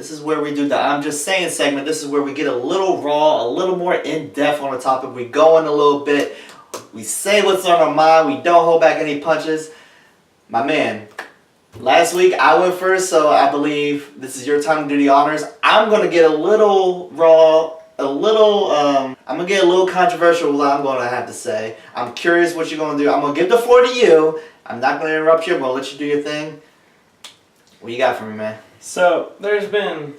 This is where we do the I'm Just Saying segment. This is where we get a little raw, a little more in-depth on the topic. We go in a little bit. We say what's on our mind. We don't hold back any punches. My man, last week I went first, so I believe this is your time to do the honors. I'm going to get a little raw, I'm going to get a little controversial with what I'm going to have to say. I'm curious what you're going to do. I'm going to give the floor to you. I'm not going to interrupt you. I'm going to let you do your thing. What you got for me, man? So, there's been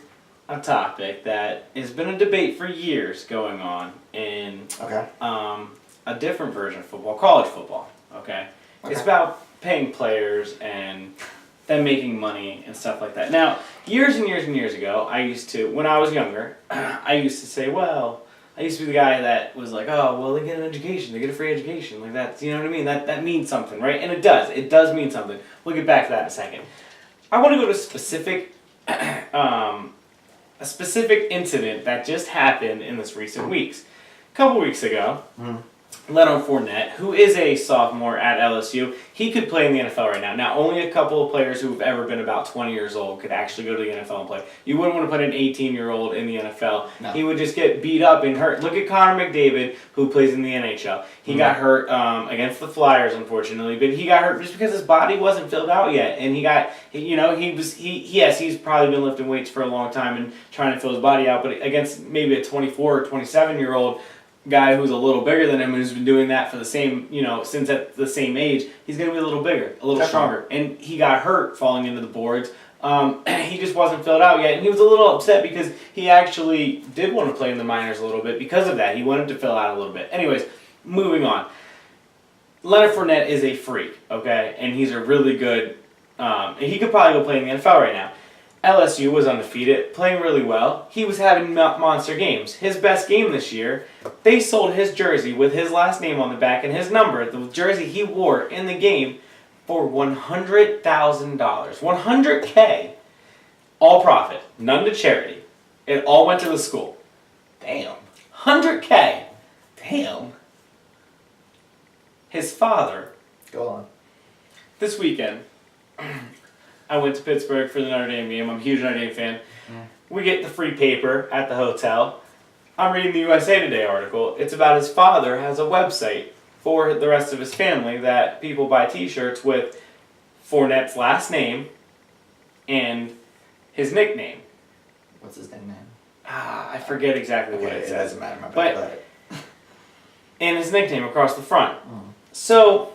a topic that has been a debate for years going on in a different version of football, college football, okay? It's about paying players and them making money and stuff like that. Now, years and years and years ago, when I was younger, I used to say, well, I used to be the guy that was like, oh, well, they get an education, they get a free education, like that, you know what I mean? That means something, right? And it does mean something. We'll get back to that in a second. I want to go to a specific incident that just happened in this recent weeks. A couple weeks ago, Leonard Fournette, who is a sophomore at LSU, he could play in the NFL right now. Now, only a couple of players who have ever been about 20 years old could actually go to the NFL and play. You wouldn't want to put an 18-year-old in the NFL. No. He would just get beat up and hurt. Look at Connor McDavid, who plays in the NHL. He got hurt against the Flyers, unfortunately, but he got hurt just because his body wasn't filled out yet, and he's probably been lifting weights for a long time and trying to fill his body out, but against maybe a 24 or 27-year-old guy who's a little bigger than him and who's been doing that for the same, since at the same age, he's going to be a little bigger, a little stronger. And he got hurt falling into the boards. He just wasn't filled out yet. And he was a little upset because he actually did want to play in the minors a little bit because of that. He wanted to fill out a little bit. Anyways, moving on. Leonard Fournette is a freak, okay? And he's a really good, he could probably go play in the NFL right now. LSU was undefeated, playing really well. He was having monster games. His best game this year, they sold his jersey with his last name on the back and his number, the jersey he wore in the game, for $100,000. $100K. All profit. None to charity. It all went to the school. Damn. $100K. Damn. His father. Go on. This weekend, I went to Pittsburgh for the Notre Dame game. I'm a huge Notre Dame fan. We get the free paper at the hotel. I'm reading the USA Today article. It's about his father has a website for the rest of his family that people buy t-shirts with Fournette's last name and his nickname. What's his nickname? I forget exactly what it says. It doesn't matter, my bad. And his nickname across the front. So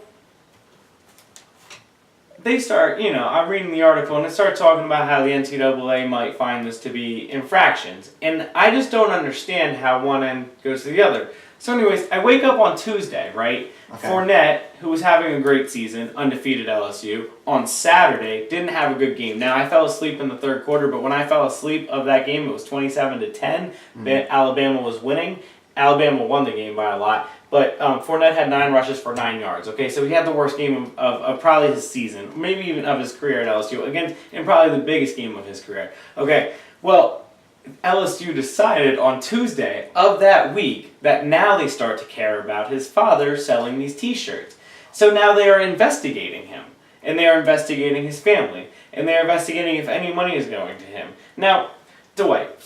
they start, I'm reading the article and it starts talking about how the NCAA might find this to be infractions. And I just don't understand how one end goes to the other. So anyways, I wake up on Tuesday, right? Okay. Fournette, who was having a great season, undefeated LSU, on Saturday, didn't have a good game. Now, I fell asleep in the third quarter, but when I fell asleep of that game, it was 27-10. Alabama was winning. Alabama won the game by a lot. But Fournette had 9 rushes for 9 yards. Okay, so he had the worst game of probably his season, maybe even of his career at LSU, again, and probably the biggest game of his career. Okay, well, LSU decided on Tuesday of that week that now they start to care about his father selling these t-shirts. So now they are investigating him, and they are investigating his family, and they are investigating if any money is going to him. Now, Dwight,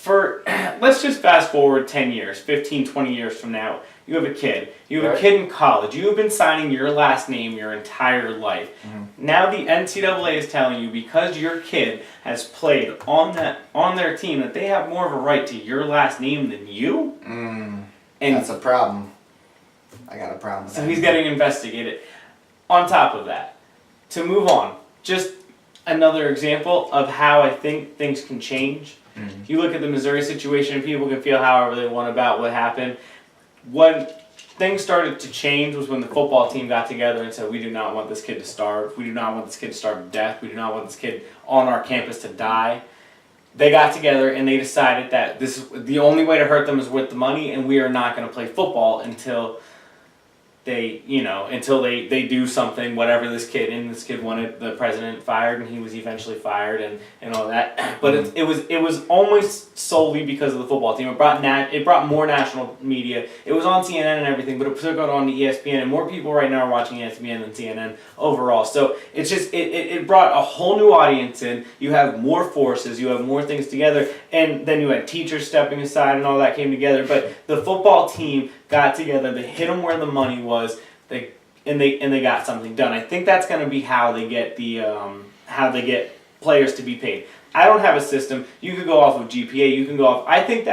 let's just fast forward 10 years, 15, 20 years from now. You have a kid. You have a kid in college. You have been signing your last name your entire life. Now the NCAA is telling you because your kid has played on their team that they have more of a right to your last name than you. And that's a problem. I got a problem with that. So he's getting investigated. On top of that, to move on, just another example of how I think things can change. You look at the Missouri situation, and people can feel however they want about what happened. When things started to change was when the football team got together and said, we do not want this kid to starve. We do not want this kid to starve to death. We do not want this kid on our campus to die. They got together and they decided that the only way to hurt them is with the money, and we are not going to play football until they, until they do something, whatever this kid wanted the president fired, and he was eventually fired, and all that. But it was almost solely because of the football team. It brought more national media. It was on CNN and everything, but it took it on to ESPN, and more people right now are watching ESPN than CNN overall. So it's just it brought a whole new audience in. You have more forces, you have more things together, and then you had teachers stepping aside, and all that came together. But the football team got together. They hit them where the money was. They got something done. I think that's going to be how they get players to be paid. I don't have a system. You could go off of GPA. You can go off. I think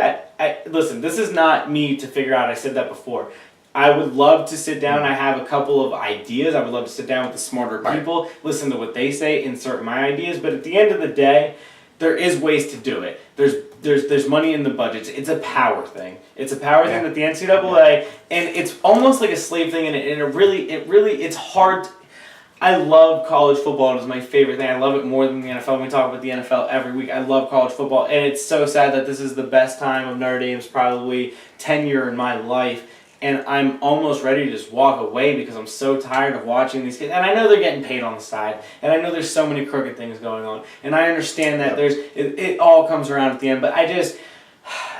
listen, this is not me to figure out. I said that before. I would love to sit down. I have a couple of ideas. I would love to sit down with the smarter people, listen to what they say, insert my ideas. But at the end of the day, there is ways to do it. There's money in the budgets. It's a power thing. It's a power thing that the NCAA, and it's almost like a slave thing. And it really, it's hard. I love college football. It is my favorite thing. I love it more than the NFL. We talk about the NFL every week. I love college football, and it's so sad that this is the best time of Notre Dame's probably tenure in my life. And I'm almost ready to just walk away because I'm so tired of watching these kids. And I know they're getting paid on the side. And I know there's so many crooked things going on. And I understand that it all comes around at the end. But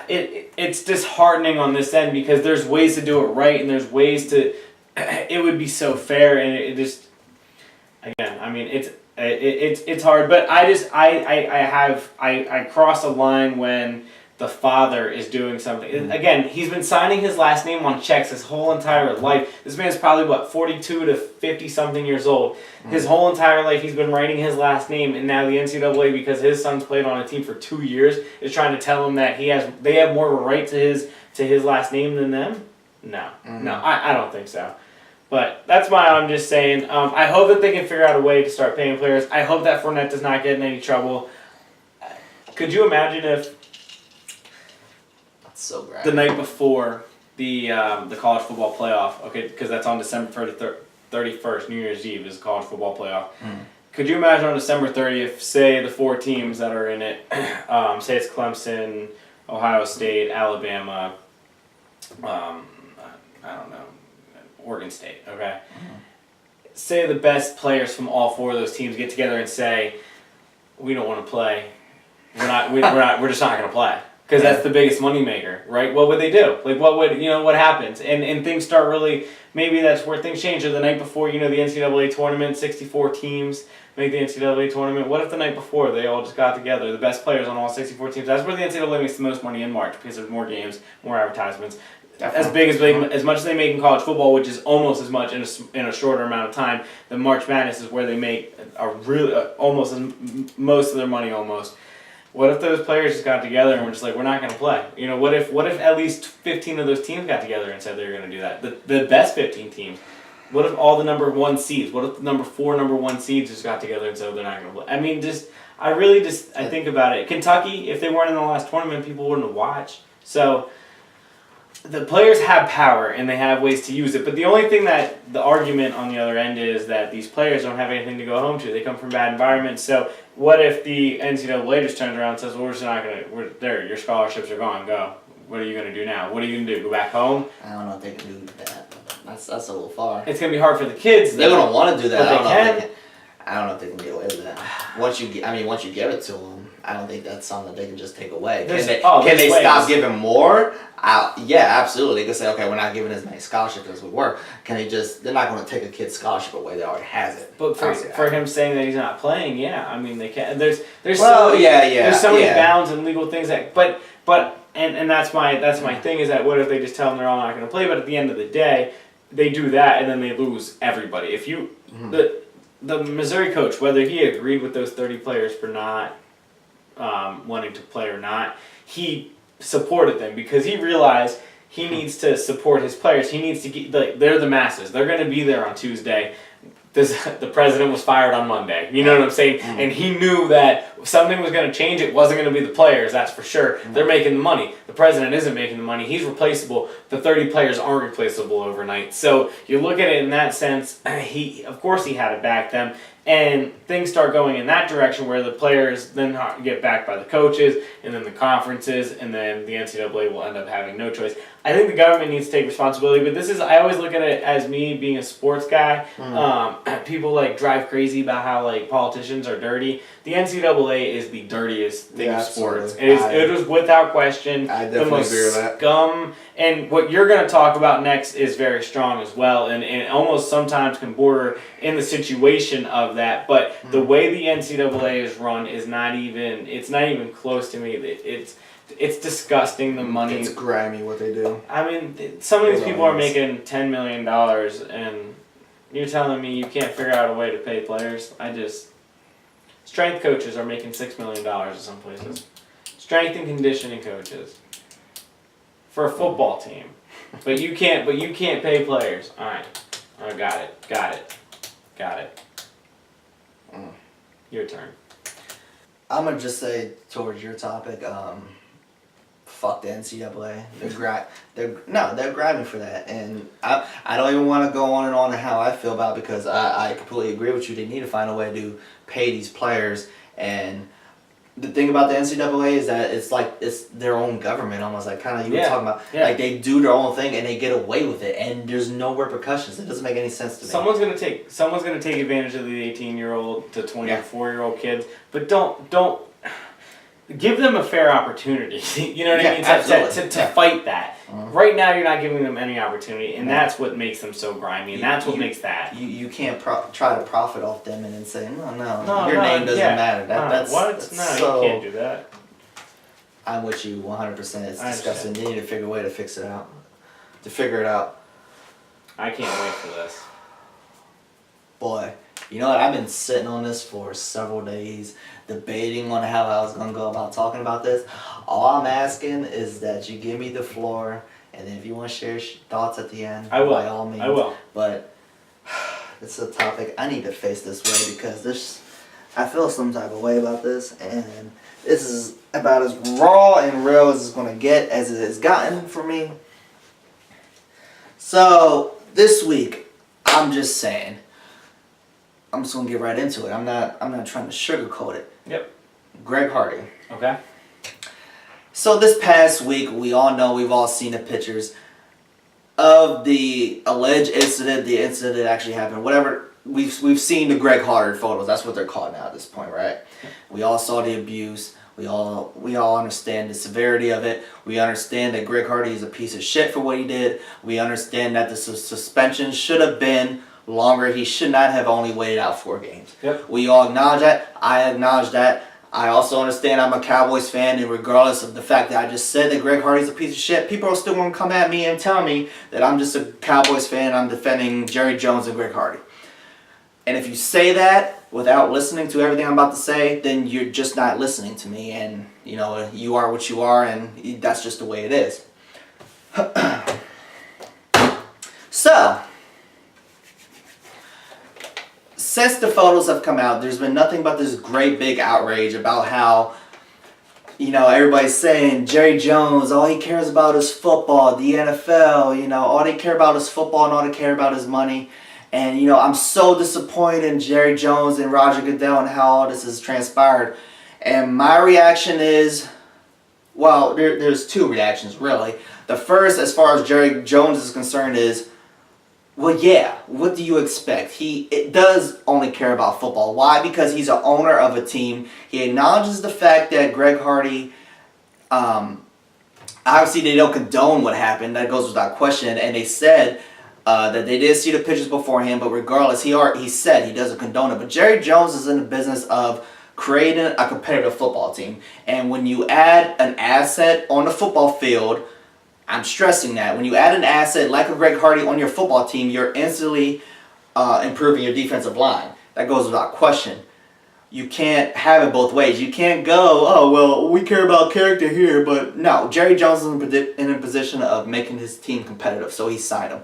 it's disheartening on this end because there's ways to do it right. And there's ways to, it would be so fair. And it just, again, I mean, it's hard. But I cross a line when the father is doing something. Again, he's been signing his last name on checks his whole entire life. This man's probably, 42 to 50-something years old. His whole entire life he's been writing his last name, and now the NCAA, because his son's played on a team for 2 years, is trying to tell him that they have more of a right to his last name than them? No. No, I don't think so. But that's why I'm just saying, I hope that they can figure out a way to start paying players. I hope that Fournette does not get in any trouble. Could you imagine if so great. The night before the college football playoff, okay, because that's on December 31st, New Year's Eve is the college football playoff. Could you imagine on December 30th, say the 4 teams that are in it, say it's Clemson, Ohio State, Alabama, I don't know, Oregon State, okay? Say the best players from all 4 of those teams get together and say, we don't want to play. We're just not going to play. Because that's the biggest moneymaker, right? What would they do? Like, what happens? And things start really, maybe that's where things change. Or the night before, the NCAA tournament, 64 teams make the NCAA tournament. What if the night before they all just got together, the best players on all 64 teams? That's where the NCAA makes the most money in March because there's more games, more advertisements. As much as they make in college football, which is almost as much in a shorter amount of time, the March Madness is where they make most of their money almost. What if those players just got together and were just like, we're not going to play? What if at least 15 of those teams got together and said they were going to do that? The best 15 teams. What if all the number 1 seeds? What if the number 1 seeds just got together and said they're not going to play? I mean, I think about it. Kentucky, if they weren't in the last tournament, people wouldn't watch. So the players have power and they have ways to use it. But the only thing that the argument on the other end is that these players don't have anything to go home to. They come from bad environments. So what if the NCAA just turns around and says, well, we're just not going to, your scholarships are gone, go. What are you going to do now? What are you going to do? Go back home? I don't know if they can do that. That's a little far. It's going to be hard for the kids. They're going to want to do that. But I don't know if they can get away with that. Once you give it to them, I don't think that's something that they can just take away. Can they stop giving more? Yeah, absolutely. They can say, okay, we're not giving as many scholarships as we were. They're not going to take a kid's scholarship away that already has it. But for him saying that he's not playing, yeah, I mean, they can. There's so many bounds and legal things that, and that's my thing is that what if they just tell them they're all not going to play? But at the end of the day, they do that and then they lose everybody. If you the Missouri coach, whether he agreed with those 30 players for not wanting to play or not, he supported them because he realized he needs to support his players. He needs to get, they're the masses. They're going to be there on Tuesday. The president was fired on Monday. You know what I'm saying? And he knew that something was going to change. It wasn't going to be the players, that's for sure. They're making the money. The president isn't making the money. He's replaceable. The 30 players aren't replaceable overnight. So you look at it in that sense, of course he had to back them. And things start going in that direction where the players then get backed by the coaches and then the conferences, and then the NCAA will end up having no choice. I think the government needs to take responsibility, but this is, I always look at it as me being a sports guy. People like drive crazy about how like politicians are dirty. The NCAA is the dirtiest thing of sports. It is without question I the definitely most agree with that. scum. And what you're going to talk about next is very strong as well, and almost sometimes can border in the situation of that. But the way the NCAA is run is not even close to me. It's disgusting, the money. It's grimy what they do. I mean, some of these people are making $10 million, and you're telling me you can't figure out a way to pay players? Strength coaches are making $6 million in some places. Strength and conditioning coaches for a football team, but you can't pay players. All right, got it. Your turn. I'm gonna just say towards your topic, fuck the NCAA. They're grabbing for that, and I don't even want to go on and on how I feel about it, because I completely agree with you. They need to find a way to pay these players, and the thing about the NCAA is that it's their own government almost, like kind of you were talking about. Yeah. Like they do their own thing and they get away with it, and there's no repercussions. It doesn't make any sense to me. Someone's gonna take advantage of the 18-year-old to 24-year-old kids, but don't give them a fair opportunity. You know what I mean? To fight that. Right now, you're not giving them any opportunity, and that's what makes them so grimy, and that's what makes that. You can't try to profit off them and then say, no, your name doesn't matter. That's you can't do that. I'm with you 100%. It's disgusting. They need to figure a way to figure it out. I can't wait for this. Boy, you know what? I've been sitting on this for several days, debating on how I was going to go about talking about this. All I'm asking is that you give me the floor, and then if you want to share thoughts at the end, by all means. I will. But it's a topic I need to face this way, because I feel some type of way about this, and this is about as raw and real as it's going to get, as it has gotten for me. So, this week, I'm just saying, I'm just gonna get right into it. I'm not trying to sugarcoat it. Yep. Greg Hardy. Okay. So this past week, we've all seen the pictures of the alleged incident, the incident that actually happened. Whatever, we've seen the Greg Hardy photos. That's what they're called now at this point, right? We all saw the abuse. We all understand the severity of it. We understand that Greg Hardy is a piece of shit for what he did. We understand that the suspension should have been longer. He should not have only waited out 4 games. Yep. We all acknowledge that. I acknowledge that. I also understand I'm a Cowboys fan, and regardless of the fact that I just said that Greg Hardy's a piece of shit, people are still going to come at me and tell me that I'm just a Cowboys fan and I'm defending Jerry Jones and Greg Hardy. And if you say that without listening to everything I'm about to say, then you're just not listening to me, and you are what you are, and that's just the way it is. So, since the photos have come out, there's been nothing but this great big outrage about how, everybody's saying Jerry Jones, all he cares about is football, the NFL, all they care about is football and all they care about is money. And, I'm so disappointed in Jerry Jones and Roger Goodell and how all this has transpired. And my reaction is, well, there's 2 reactions, really. The first, as far as Jerry Jones is concerned, is, well, yeah, what do you expect? It does only care about football. Why? Because he's an owner of a team. He acknowledges the fact that Greg Hardy, obviously they don't condone what happened. That goes without question. And they said that they did see the pictures beforehand, but regardless, he said he doesn't condone it. But Jerry Jones is in the business of creating a competitive football team. And when you add an asset on the football field, I'm stressing that. When you add an asset like a Greg Hardy on your football team, you're instantly improving your defensive line. That goes without question. You can't have it both ways. You can't go, oh, well, we care about character here, but no. Jerry Jones is in a position of making his team competitive, so he signed him.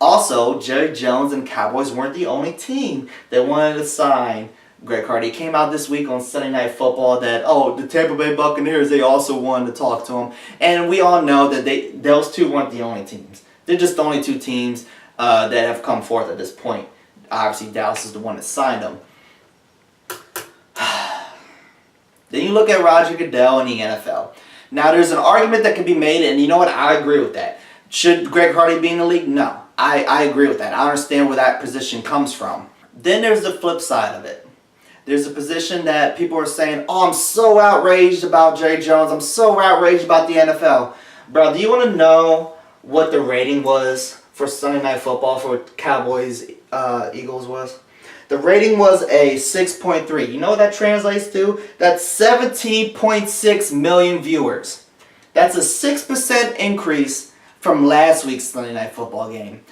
Also, Jerry Jones and Cowboys weren't the only team that wanted to sign Greg Hardy. It came out this week on Sunday Night Football that, the Tampa Bay Buccaneers, they also wanted to talk to him. And we all know that those 2 weren't the only teams. They're just the only 2 teams that have come forth at this point. Obviously, Dallas is the one that signed them. Then you look at Roger Goodell in the NFL. Now, there's an argument that can be made, and you know what? I agree with that. Should Greg Hardy be in the league? No. I agree with that. I understand where that position comes from. Then there's the flip side of it. There's a position that people are saying, oh, I'm so outraged about Jerry Jones. I'm so outraged about the NFL. Bro, do you want to know what the rating was for Sunday Night Football for Cowboys Eagles was? The rating was a 6.3. You know what that translates to? That's 17.6 million viewers. That's a 6% increase from last week's Sunday Night Football game.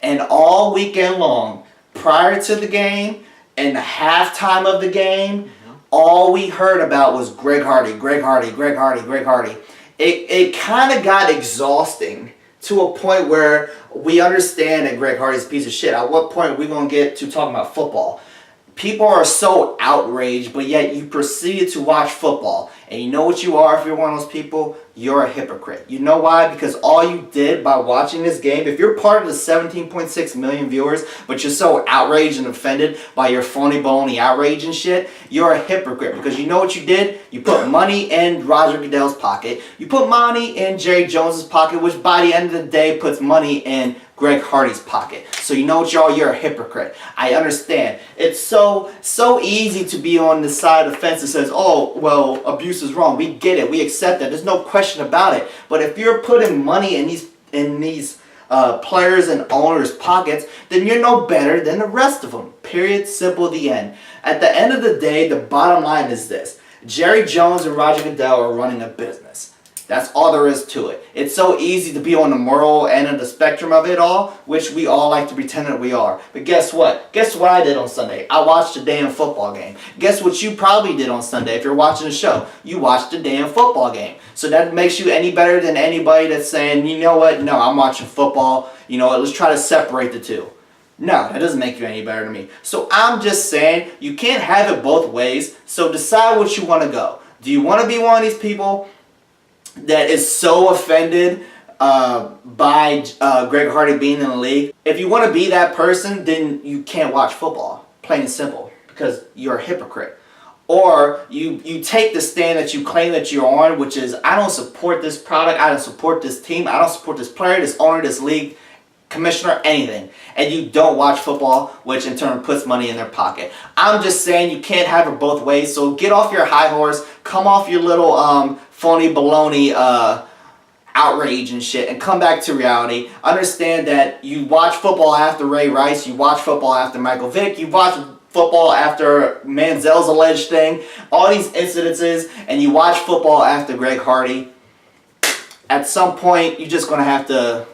And all weekend long, prior to the game and the halftime of the game, all we heard about was Greg Hardy, Greg Hardy, Greg Hardy, Greg Hardy. It kind of got exhausting to a point where we understand that Greg Hardy's a piece of shit. At what point are we going to get to talking about football? People are so outraged, but yet you proceeded to watch football. And you know what you are if you're one of those people? You're a hypocrite. You know why? Because all you did by watching this game, if you're part of the 17.6 million viewers, but you're so outraged and offended by your phony baloney outrage and shit, you're a hypocrite. Because you know what you did? You put money in Roger Goodell's pocket. You put money in Jerry Jones's pocket, which by the end of the day puts money in Greg Hardy's pocket. So you know what you are? You're a hypocrite. I understand. It's so easy to be on the side of the fence that says, oh, well, abuse is wrong. We get it. We accept that. There's no question about it. But if you're putting money in these players and owners' pockets, then you're no better than the rest of them. Period. Simple. The end. At the end of the day, the bottom line is this. Jerry Jones and Roger Goodell are running a business. That's all there is to it. It's so easy to be on the moral end of the spectrum of it all, which we all like to pretend that we are. But guess what? Guess what I did on Sunday? I watched a damn football game. Guess what you probably did on Sunday if you're watching the show? You watched a damn football game. So that makes you any better than anybody that's saying, you know what? No, I'm watching football. You know what? Let's try to separate the two. No, that doesn't make you any better than me. So I'm just saying, you can't have it both ways. So decide what you want to go. Do you want to be one of these people that is so offended by Greg Hardy being in the league? If you want to be that person, then you can't watch football. Plain and simple. Because you're a hypocrite. Or you take the stand that you claim that you're on, which is, I don't support this product, I don't support this team, I don't support this player, this owner, this league, commissioner, anything. And you don't watch football, which in turn puts money in their pocket. I'm just saying you can't have it both ways. So get off your high horse, come off your little phony baloney outrage and shit, and come back to reality. Understand that you watch football after Ray Rice, you watch football after Michael Vick, you watch football after Manziel's alleged thing, all these incidences, and you watch football after Greg Hardy. At some point, you're just going to have to,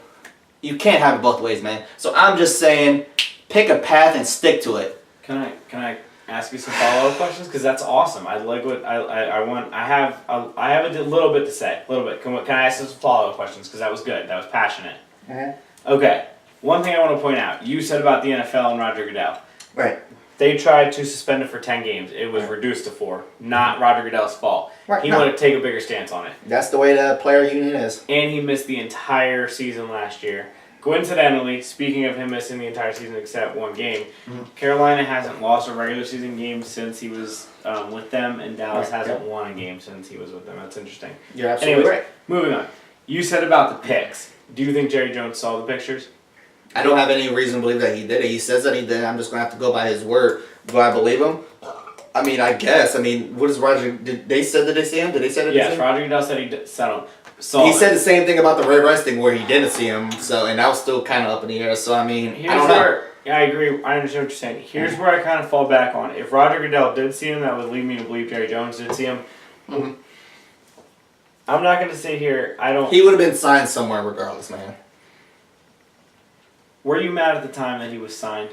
you can't have it both ways, man. So I'm just saying, pick a path and stick to it. Can I ask you some follow-up questions? Because that's awesome. I like what I want. I have a little bit to say. A little bit. Can I ask you some follow-up questions? Because that was good. That was passionate. Okay. One thing I want to point out. You said about the NFL and Roger Goodell. Right. They tried to suspend it for 10 games. It was reduced to 4. Not Roger Goodell's fault. Right. He wanted to take a bigger stance on it. That's the way the player union is. And he missed the entire season last year. Coincidentally, speaking of him missing the entire season except one game, Carolina hasn't lost a regular season game since he was with them, and Dallas hasn't won a game since he was with them. That's interesting. You're absolutely right. Moving on. You said about the pics. Do you think Jerry Jones saw the pictures? I don't have any reason to believe that he did it. He says that he did. I'm just going to have to go by his word. Do I believe him? I mean, I guess. I mean, what is Roger? Did they say that they see him? Did they say that? Yes, Roger Goodell said he saw him. He said the same thing about the Ray Rice thing where he didn't see him, so, and that was still kind of up in the air. So I mean, I don't know. Yeah, I agree. I understand what you're saying. Here's where I kind of fall back on. If Roger Goodell did see him, that would lead me to believe Jerry Jones did see him. I'm not going to sit here. He would have been signed somewhere regardless, man. Were you mad at the time that he was signed?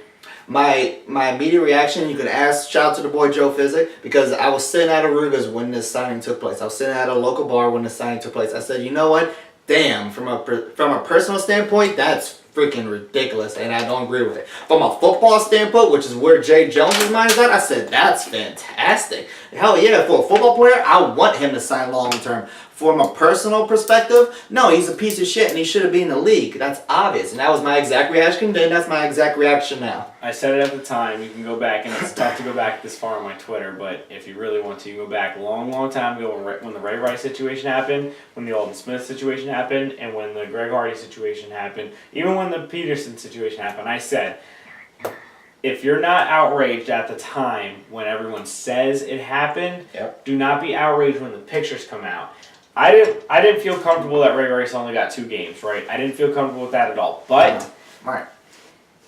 My immediate reaction, you could ask, shout out to the boy Joe Fizzick, because I was sitting at Aruga's when this signing took place. I was sitting at a local bar when the signing took place. I said, you know what? Damn, from a personal standpoint, that's freaking ridiculous, and I don't agree with it. From a football standpoint, which is where Jay Jones' mind is at, I said, that's fantastic. Hell yeah, for a football player, I want him to sign long term. From a personal perspective, no, he's a piece of shit and he should have been in the league. That's obvious. And that was my exact reaction then. That's my exact reaction now. I said it at the time. You can go back, and it's tough to go back this far on my Twitter, but if you really want to, you go back a long, long time ago when the Ray Rice situation happened, when the Alden Smith situation happened, and when the Greg Hardy situation happened, even when the Peterson situation happened. I said, if you're not outraged at the time when everyone says it happened, do not be outraged when the pictures come out. I didn't feel comfortable that Ray Rice only got 2 games, right? I didn't feel comfortable with that at all. But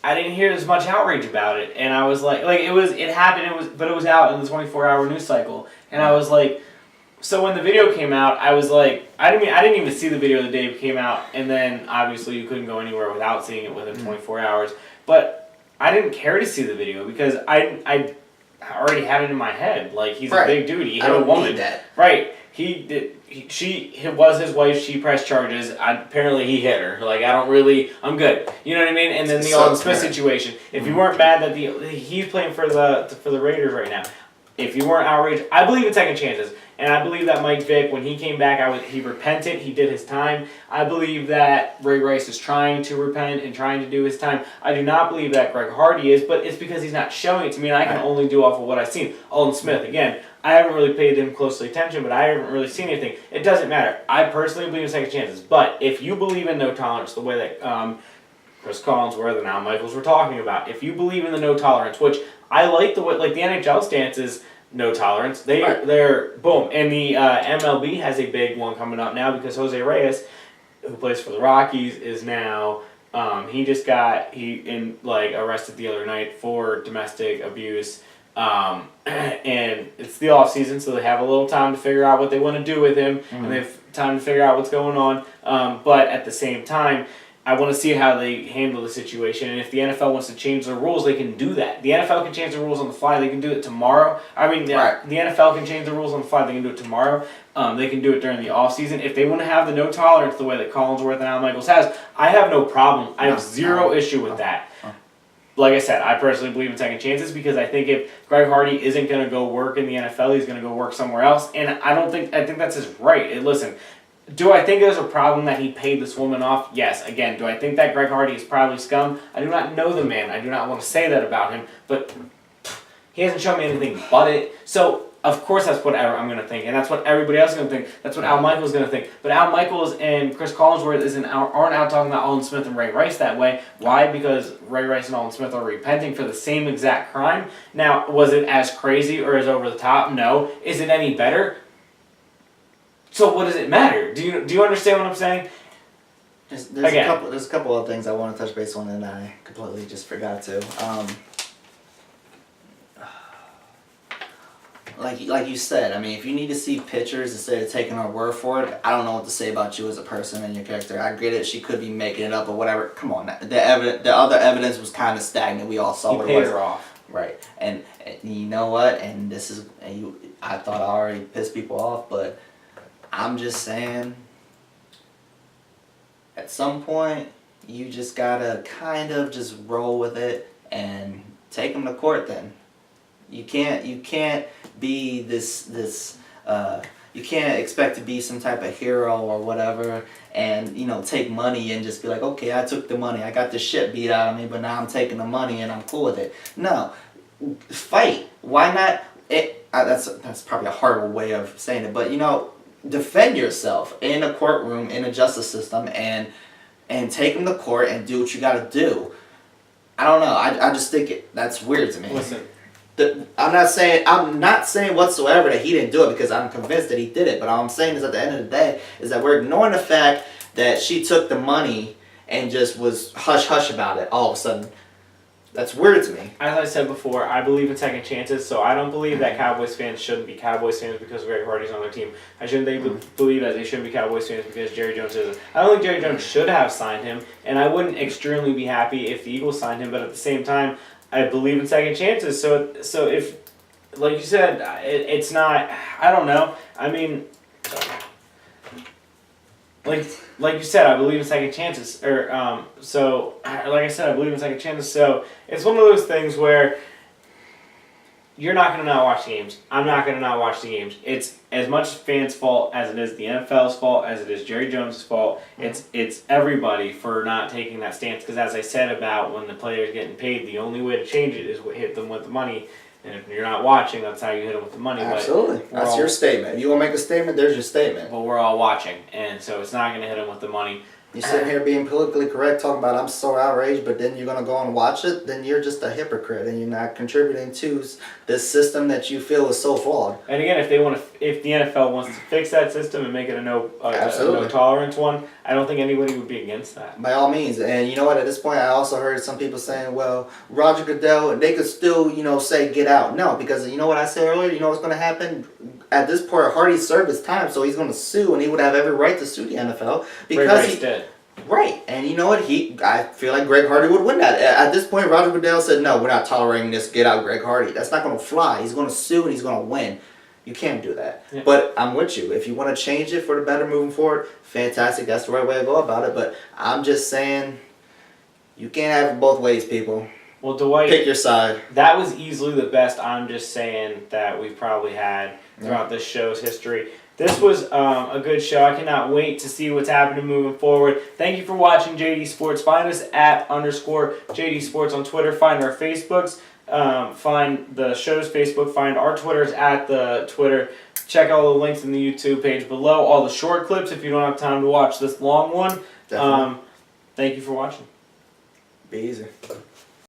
I didn't hear as much outrage about it, and I was like it happened. But it was out in the 24-hour news cycle, and I was like, so when the video came out, I was like, I didn't even see the video the day it came out, and then obviously you couldn't go anywhere without seeing it within 24 hours. But I didn't care to see the video because I already had it in my head. Like, he's a big dude. He hit a woman. Right. He did. It was his wife. She pressed charges. Apparently, he hit her. Like, I'm good. You know what I mean? And then the Alden Smith situation. If you weren't mad that he's playing for the Raiders right now. If you weren't outraged, I believe in second chances, and I believe that Mike Vick, when he came back, he repented. He did his time. I believe that Ray Rice is trying to repent and trying to do his time. I do not believe that Greg Hardy is, but it's because he's not showing it to me, and I can only do off of what I've seen. Alden Smith, again, I haven't really paid him closely attention, but I haven't really seen anything. It doesn't matter. I personally believe in second chances, but if you believe in no tolerance, the way that Chris Collinsworth and Al Michaels were talking about, if you believe in the no tolerance, which I like the way, like the NHL stance is no tolerance. They're boom, and the MLB has a big one coming up now because Jose Reyes, who plays for the Rockies, is now he got arrested the other night for domestic abuse. And it's the off season, so they have a little time to figure out what they want to do with him, and they have time to figure out what's going on. But at the same time, I want to see how they handle the situation, and if the NFL wants to change the rules, they can do that. The NFL can change the rules on the fly. They can do it tomorrow. I mean, the NFL can change the rules on the fly. They can do it tomorrow. They can do it during the offseason. If they want to have the no tolerance the way that Collinsworth and Al Michaels has, I have no problem. I have zero issue with that. Like I said, I personally believe in second chances because I think if Greg Hardy isn't going to go work in the NFL, he's going to go work somewhere else, and I think that's his right. Listen, do I think there's a problem that he paid this woman off? Yes. Again, do I think that Greg Hardy is probably scum? I do not know the man. I do not want to say that about him, but he hasn't shown me anything but it. So, of course, that's what I'm going to think, and that's what everybody else is going to think. That's what Al Michaels is going to think. But Al Michaels and Chris Collinsworth aren't out talking about Alden Smith and Ray Rice that way. Why? Because Ray Rice and Alden Smith are repenting for the same exact crime. Now, was it as crazy or as over the top? No. Is it any better? So what does it matter? Do you understand what I'm saying? There's a couple of things I want to touch base on, and I completely just forgot to. Like you said, I mean, if you need to see pictures instead of taking our word for it, I don't know what to say about you as a person and your character. I get it; she could be making it up or whatever. Come on, the other evidence was kind of stagnant. We all saw what it was. He paid her off, right? And you know what? And I thought I already pissed people off, but I'm just saying, at some point, you just gotta kind of just roll with it and take them to court. Then you can't be this you can't expect to be some type of hero or whatever, and take money and just be like, okay, I took the money, I got the shit beat out of me, but now I'm taking the money and I'm cool with it. No, fight. Why not? That's probably a horrible way of saying it, but defend yourself in a courtroom, in a justice system, and take them to court and do what you got to do. I don't know. I just think that's weird to me. Listen, I'm not saying whatsoever that he didn't do it, because I'm convinced that he did it. But all I'm saying is, at the end of the day, is that we're ignoring the fact that she took the money and just was hush hush about it all of a sudden. That's weird to me. As I said before, I believe in second chances, so I don't believe that Cowboys fans shouldn't be Cowboys fans because Greg Hardy's on their team. Believe that they shouldn't be Cowboys fans because Jerry Jones isn't. I don't think Jerry Jones should have signed him, and I wouldn't extremely be happy if the Eagles signed him, but at the same time, I believe in second chances. So if, like you said, it's not, I don't know. I mean, like you said, I believe in second chances. So like I said, I believe in second chances. So it's one of those things where you're not going to not watch the games. I'm not going to not watch the games. It's as much fans' fault as it is the NFL's fault, as it is Jerry Jones' fault. It's everybody for not taking that stance. Because as I said about when the player's getting paid, the only way to change it is hit them with the money. And if you're not watching, that's how you hit them with the money. Absolutely. That's your statement. If you want to make a statement, there's your statement. But we're all watching, and so it's not going to hit them with the money. You're sitting here being politically correct, talking about I'm so outraged, but then you're going to go and watch it, then you're just a hypocrite, and you're not contributing to this system that you feel is so flawed. And again, if the NFL wants to fix that system and make it a no tolerance one, I don't think anybody would be against that. By all means. And you know what, at this point I also heard some people saying, well, Roger Goodell, they could still, say get out. No, because you know what I said earlier, you know what's going to happen? At this point, Hardy served his time, so he's going to sue, and he would have every right to sue the NFL because he did. Right, and you know what? I feel like Greg Hardy would win that. At this point, Roger Goodell said, no, we're not tolerating this. Get out, Greg Hardy. That's not going to fly. He's going to sue, and he's going to win. You can't do that. Yeah. But I'm with you. If you want to change it for the better moving forward, fantastic. That's the right way to go about it. But I'm just saying, you can't have it both ways, people. Well, Dwight, pick your side. That was easily the best I'm Just Saying that we've probably had throughout this show's history. This was a good show. I cannot wait to see what's happening moving forward. Thank you for watching JD Sports. Find us at _JD Sports on Twitter. Find our Facebooks. Find the show's Facebook. Find our Twitters at the Twitter. Check all the links in the YouTube page below. All the short clips if you don't have time to watch this long one. Definitely. Thank you for watching. Be easy.